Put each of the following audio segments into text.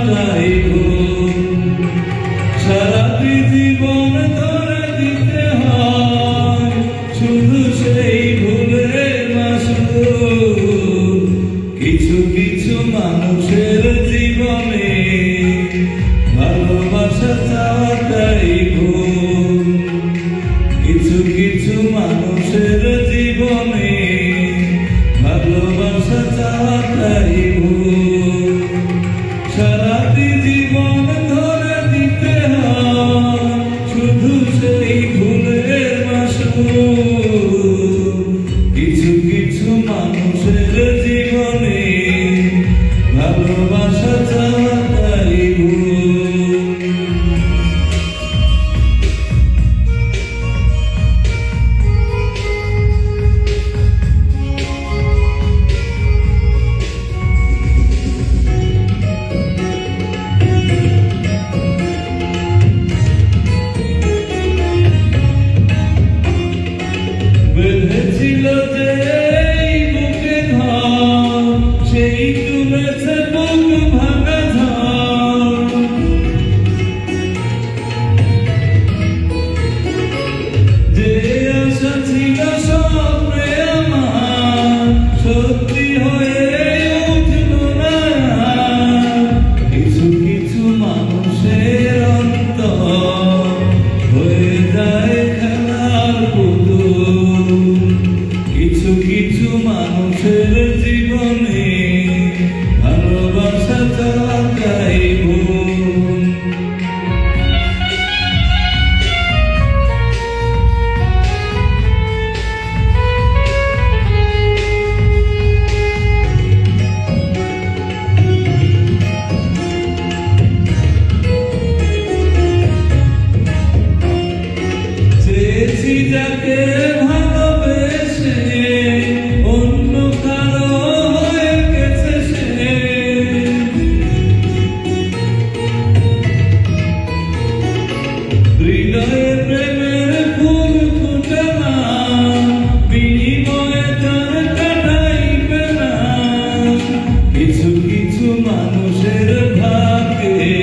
চাওয়াটাই সারাটি জীবন ধরে দিতে হয় শুধু সেই ভুলের মাসুল। কিছু কিছু মানুষের জীবনে ভালোবাসা চাওয়াটাই ভুল। কিছু কিছু মানুষের জীবনে ভালোবাসা চাওয়াটাই ভুল। সারাটি জীবন ধরে দিতে হয় শুধু সেই ভুলের মাসুল। কিছু কিছু মানুষের জীবনে ভালোবাসা চাওয়াটাই ভুল। বেঁধেছিল যে বুকে ঘর সেই তুলেছে বুক ভাঙা ঝড়। যে আশা ছিল স্বপ্নে আমার সত্যি হয়ে উঠল না। কিছু কিছু মানুষের অন্তর হয়ে যায় খেলার পুতুল। কিছু কিছু মানুষের জীবনে ভালোবাসা চাওয়াটাই ভুল। চেয়েছি যাকে ভালোবেসে অন্য কারো হয়ে গেছে সে। হৃদয়ে প্রেমের ফুল ফুটে না বিনিময়ে তার কাটাইবে না। কিছু কিছু মানুষের ভাগ্যে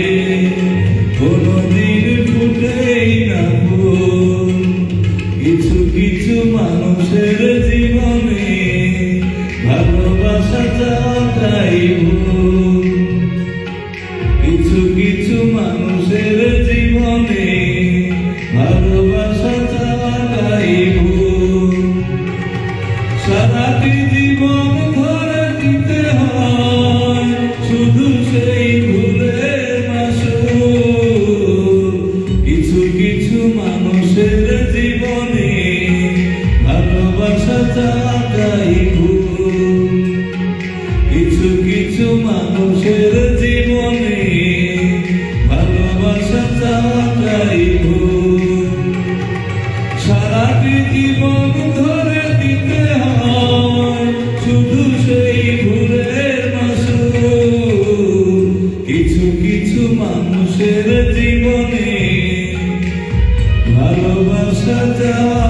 কোনদিন ফুটেই না ফুল। কিছু কিছু মানুষের জীবনে ভালোবাসা চাওয়াটাই ভুল। কিছু কিছু মানুষের জীবনে ভালোবাসা চাওয়াটাই ভুল। সারাটি জীবন ধরে দিতে হয় শুধু সেই ভুলের মাসুল। কিছু কিছু মানুষের জীবনে ভালোবাসা চাওয়াটাই ভুল। কিছু কিছু মানুষের জীবনে ভালোবাসা চাওয়াটাই ভুল। সারাটি জীবন ধরে দিতে হয় শুধু সেই ভুলের মাসুল। কিছু কিছু মানুষের জীবনে ভালোবাসা চাওয়া